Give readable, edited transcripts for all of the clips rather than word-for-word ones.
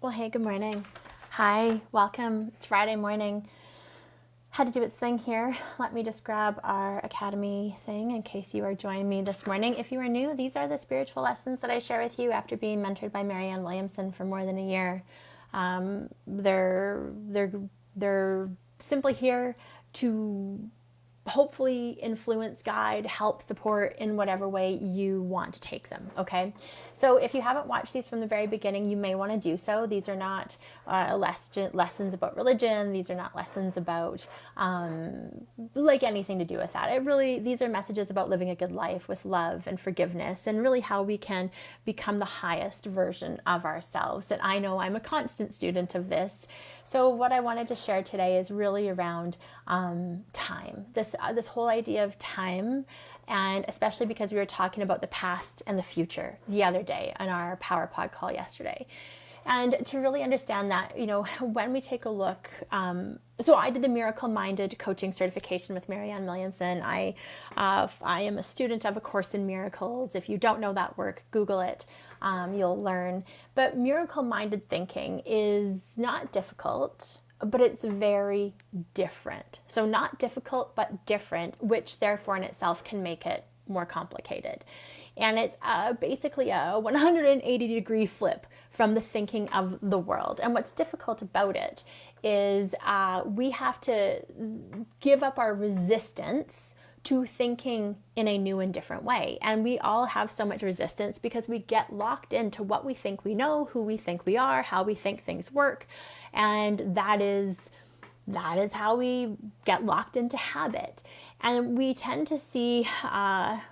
Well, hey, good morning. Hi, welcome. It's Friday morning. Had to do its thing here. Let me just grab our Academy thing in case you are joining me this morning. If you are new, these are the spiritual lessons that I share with you after being mentored by Marianne Williamson for more than a year. They're simply here to hopefully influence, guide, help, support in whatever way you want to take them. Okay. So if you haven't watched these from the very beginning, you may want to do so. These are not lessons about religion. These are not lessons about like anything to do with that. These are messages about living a good life with love and forgiveness and really how we can become the highest version of ourselves. And I know I'm a constant student of this. So what I wanted to share today is really around time. This whole idea of time, and especially because we were talking about the past and the future the other day on our Power Pod call yesterday. And to really understand that, when we take a look, so I did the Miracle Minded coaching certification with Marianne Williamson. I am a student of A Course in Miracles. If you don't know that work, Google it. You'll learn. But miracle minded thinking is not difficult, but it's very different. So not difficult, but different, which therefore in itself can make it more complicated. And it's basically a 180-degree flip from the thinking of the world. And what's difficult about it is we have to give up our resistance to thinking in a new and different way. And we all have so much resistance because we get locked into what we think we know, who we think we are, how we think things work. And that is how we get locked into habit. And we tend to see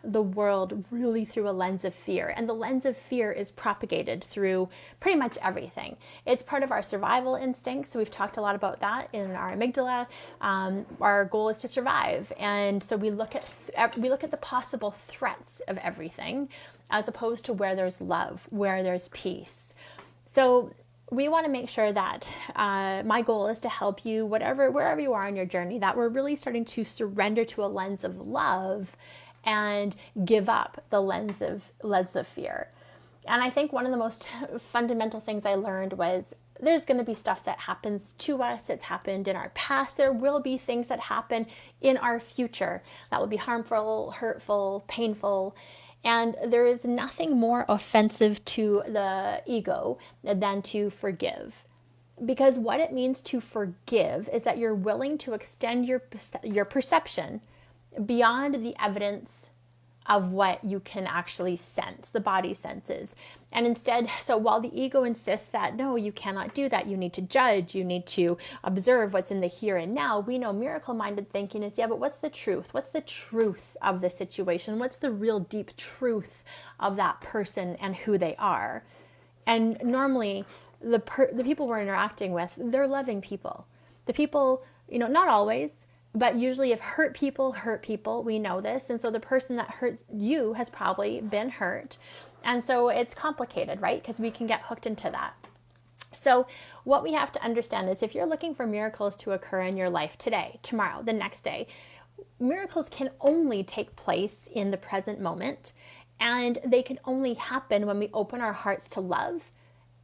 the world really through a lens of fear. And the lens of fear is propagated through pretty much everything. It's part of our survival instinct. So we've talked a lot about that in our amygdala. Our goal is to survive. And so we look at the possible threats of everything as opposed to where there's love, where there's peace. So we want to make sure that my goal is to help you wherever you are on your journey, that we're really starting to surrender to a lens of love and give up the lens of fear. And I think one of the most fundamental things I learned was there's going to be stuff that happens to us. It's happened in our past. There will be things that happen in our future that will be harmful, hurtful, painful. And there is nothing more offensive to the ego than to forgive. Because what it means to forgive is that you're willing to extend your perception beyond the evidence of what you can actually sense, the body senses. And instead, so while the ego insists that, no, you cannot do that, you need to judge, you need to observe what's in the here and now, we know miracle-minded thinking is, yeah, but what's the truth? What's the truth of the situation? What's the real deep truth of that person and who they are? And normally, the people we're interacting with, they're loving people. The people, not always, but usually if hurt people, we know this. And so the person that hurts you has probably been hurt. And so it's complicated, right? Because we can get hooked into that. So what we have to understand is if you're looking for miracles to occur in your life today, tomorrow, the next day, miracles can only take place in the present moment. And they can only happen when we open our hearts to love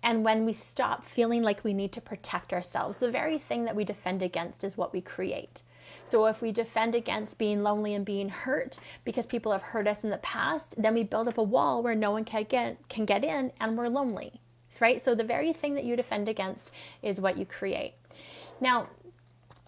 and when we stop feeling like we need to protect ourselves. The very thing that we defend against is what we create. So if we defend against being lonely and being hurt because people have hurt us in the past, then we build up a wall where no one can get in and we're lonely, right? So the very thing that you defend against is what you create. Now,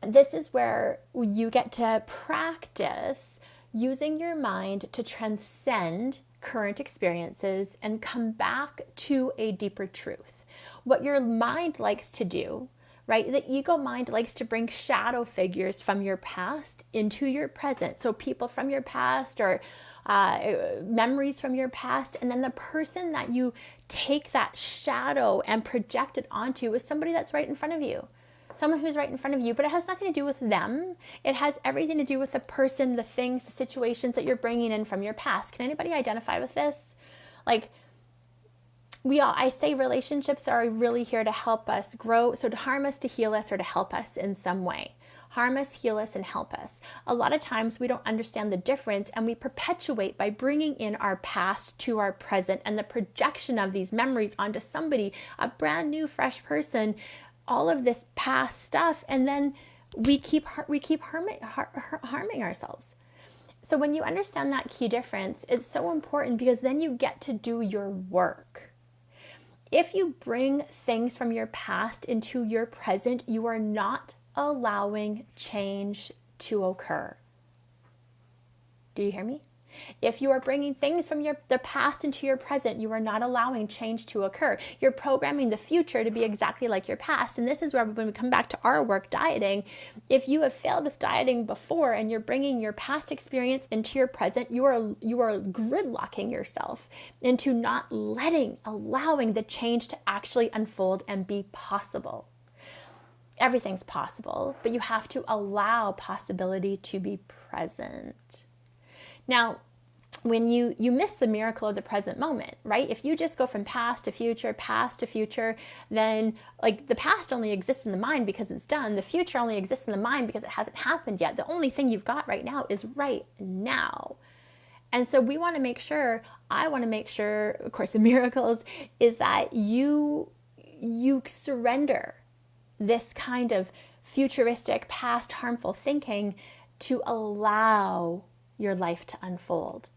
this is where you get to practice using your mind to transcend current experiences and come back to a deeper truth. What your mind likes to do, right? The ego mind likes to bring shadow figures from your past into your present. So people from your past or memories from your past. And then the person that you take that shadow and project it onto is somebody that's right in front of you. Someone who's right in front of you, but it has nothing to do with them. It has everything to do with the person, the things, the situations that you're bringing in from your past. Can anybody identify with this? I say relationships are really here to help us grow, so to harm us, to heal us, or to help us in some way. harm us, heal us, and help us. A lot of times we don't understand the difference, and we perpetuate by bringing in our past to our present and the projection of these memories onto somebody, a brand new, fresh person, all of this past stuff, and then we keep harming ourselves. So when you understand that key difference, it's so important, because then you get to do your work. If you bring things from your past into your present, you are not allowing change to occur. Do you hear me? If you are bringing things from the past into your present, you are not allowing change to occur. You're programming the future to be exactly like your past. And this is where, when we come back to our work, dieting, if you have failed with dieting before and you're bringing your past experience into your present, you are gridlocking yourself into not allowing the change to actually unfold and be possible. Everything's possible, but you have to allow possibility to be present. Now, when you miss the miracle of the present moment, right? If you just go from past to future, then like the past only exists in the mind because it's done. The future only exists in the mind because it hasn't happened yet. The only thing you've got right now is right now. And so I want to make sure, of course, the miracles is that you surrender this kind of futuristic, past harmful thinking to allow your life to unfold.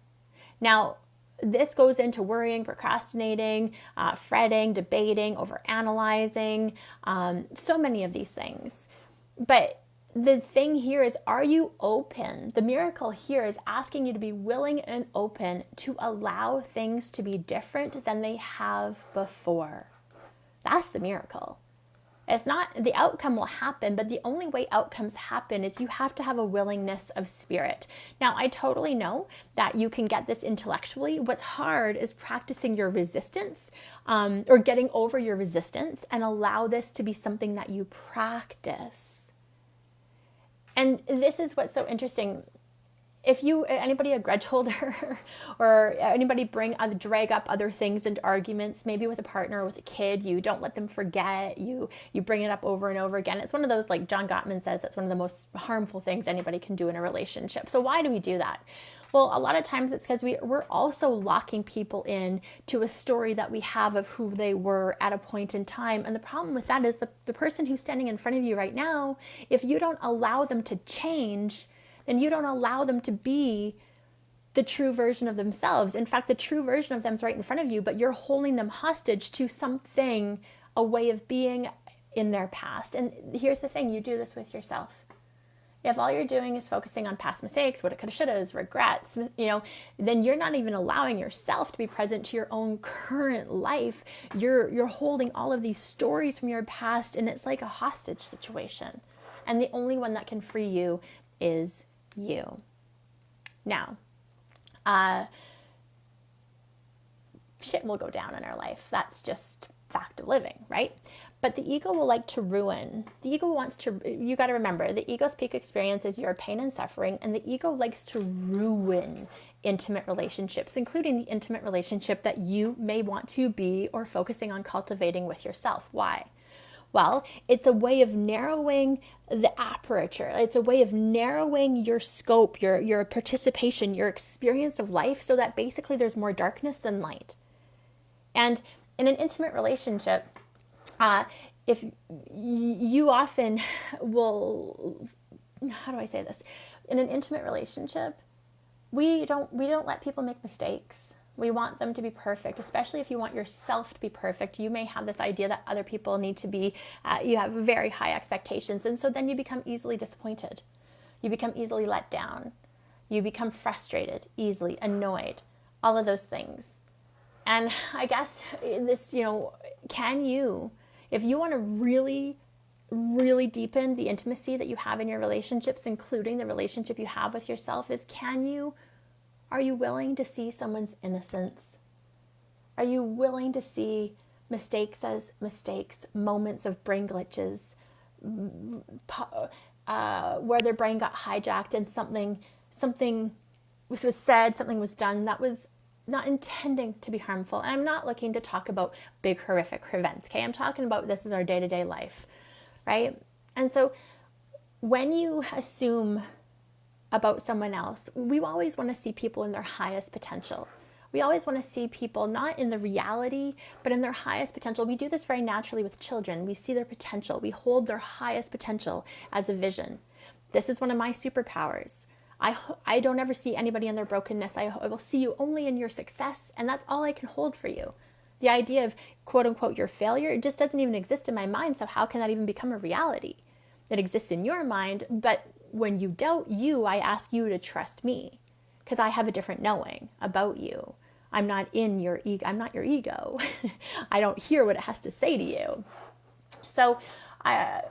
Now, this goes into worrying, procrastinating, fretting, debating, overanalyzing, so many of these things. But the thing here is, are you open? The miracle here is asking you to be willing and open to allow things to be different than they have before. That's the miracle. It's not, the outcome will happen, but the only way outcomes happen is you have to have a willingness of spirit. Now, I totally know that you can get this intellectually. What's hard is practicing your resistance, or getting over your resistance, and allow this to be something that you practice. And this is what's so interesting. If anybody a grudge holder or anybody drag up other things into arguments, maybe with a partner or with a kid, you don't let them forget, you bring it up over and over again. It's one of those, like John Gottman says, that's one of the most harmful things anybody can do in a relationship. So why do we do that? Well, a lot of times it's because we're also locking people in to a story that we have of who they were at a point in time. And the problem with that is the person who's standing in front of you right now, if you don't allow them to change, then you don't allow them to be the true version of themselves. In fact, the true version of them is right in front of you, but you're holding them hostage to something, a way of being in their past. And here's the thing, you do this with yourself. If all you're doing is focusing on past mistakes, what it coulda, shoulda, regrets, then you're not even allowing yourself to be present to your own current life. You're holding all of these stories from your past, and it's like a hostage situation. And the only one that can free you is you. Now, shit will go down in our life. That's just fact of living, right? But the ego will like to ruin. The ego wants to, you got to remember, the ego's peak experience is your pain and suffering, and the ego likes to ruin intimate relationships, including the intimate relationship that you may want to be or focusing on cultivating with yourself. Why? Well, it's a way of narrowing the aperture. It's a way of narrowing your scope, your participation, your experience of life, so that basically there's more darkness than light. And in an intimate relationship, if you often will, how do I say this? In an intimate relationship, we don't let people make mistakes. We want them to be perfect, especially if you want yourself to be perfect. You may have this idea that other people need to be, you have very high expectations. And so then you become easily disappointed. You become easily let down. You become frustrated, easily annoyed, all of those things. And I guess this, can you, if you want to really, really deepen the intimacy that you have in your relationships, including the relationship you have with yourself, are you willing to see someone's innocence? Are you willing to see mistakes as mistakes, moments of brain glitches, where their brain got hijacked and something was said, something was done that was not intending to be harmful? And I'm not looking to talk about big horrific events, okay? I'm talking about this is our day-to-day life, right? And so when you assume about someone else, we always want to see people in their highest potential. We always want to see people not in the reality, but in their highest potential. We do this very naturally with children. We see their potential. We hold their highest potential as a vision. This is one of my superpowers. I don't ever see anybody in their brokenness. I will see you only in your success, and that's all I can hold for you. The idea of quote unquote your failure, it just doesn't even exist in my mind, so how can that even become a reality? It exists in your mind, but when you doubt you, I ask you to trust me because I have a different knowing about you. I'm not in your ego. I'm not your ego. I don't hear what it has to say to you. So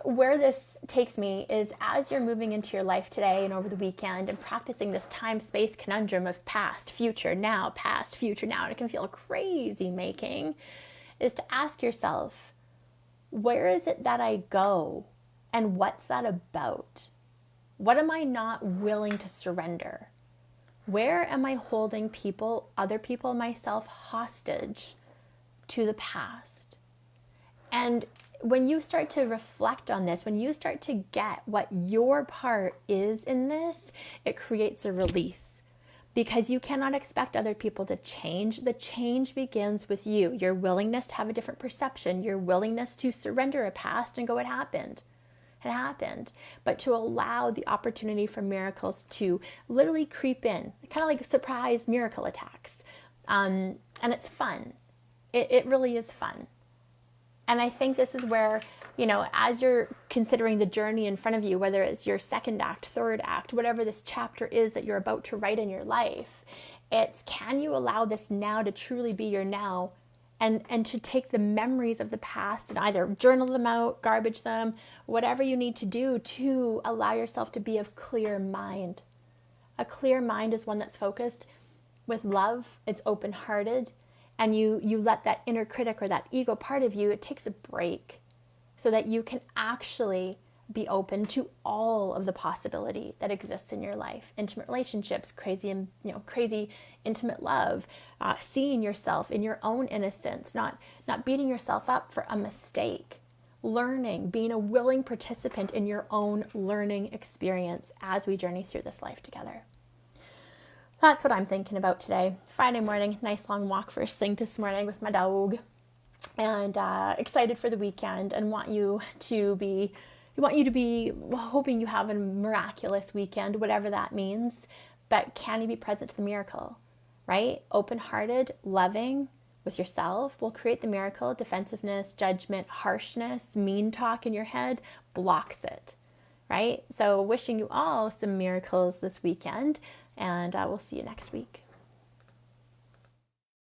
where this takes me is as you're moving into your life today and over the weekend and practicing this time-space conundrum of past, future, now, past, future, now, and it can feel crazy making, is to ask yourself, where is it that I go and what's that about? What am I not willing to surrender? Where am I holding people, other people, myself hostage to the past? And when you start to reflect on this, when you start to get what your part is in this, it creates a release because you cannot expect other people to change. The change begins with you, your willingness to have a different perception, your willingness to surrender a past and go, it happened. It happened, but to allow the opportunity for miracles to literally creep in, kind of like surprise miracle attacks. And it's fun. It really is fun. And I think this is where, as you're considering the journey in front of you, whether it's your second act, third act, whatever this chapter is that you're about to write in your life, it's can you allow this now to truly be your now? And to take the memories of the past and either journal them out, garbage them, whatever you need to do to allow yourself to be of clear mind. A clear mind is one that's focused with love, it's open-hearted, and you let that inner critic or that ego part of you, it takes a break so that you can actually be open to all of the possibility that exists in your life. Intimate relationships, crazy intimate love, seeing yourself in your own innocence, not beating yourself up for a mistake, learning, being a willing participant in your own learning experience as we journey through this life together. That's what I'm thinking about today. Friday morning, nice long walk first thing this morning with my dog, and excited for the weekend and want you to be hoping you have a miraculous weekend, whatever that means, but can you be present to the miracle, right? Open-hearted, loving with yourself will create the miracle. Defensiveness, judgment, harshness, mean talk in your head blocks it, right? So wishing you all some miracles this weekend, and we'll see you next week.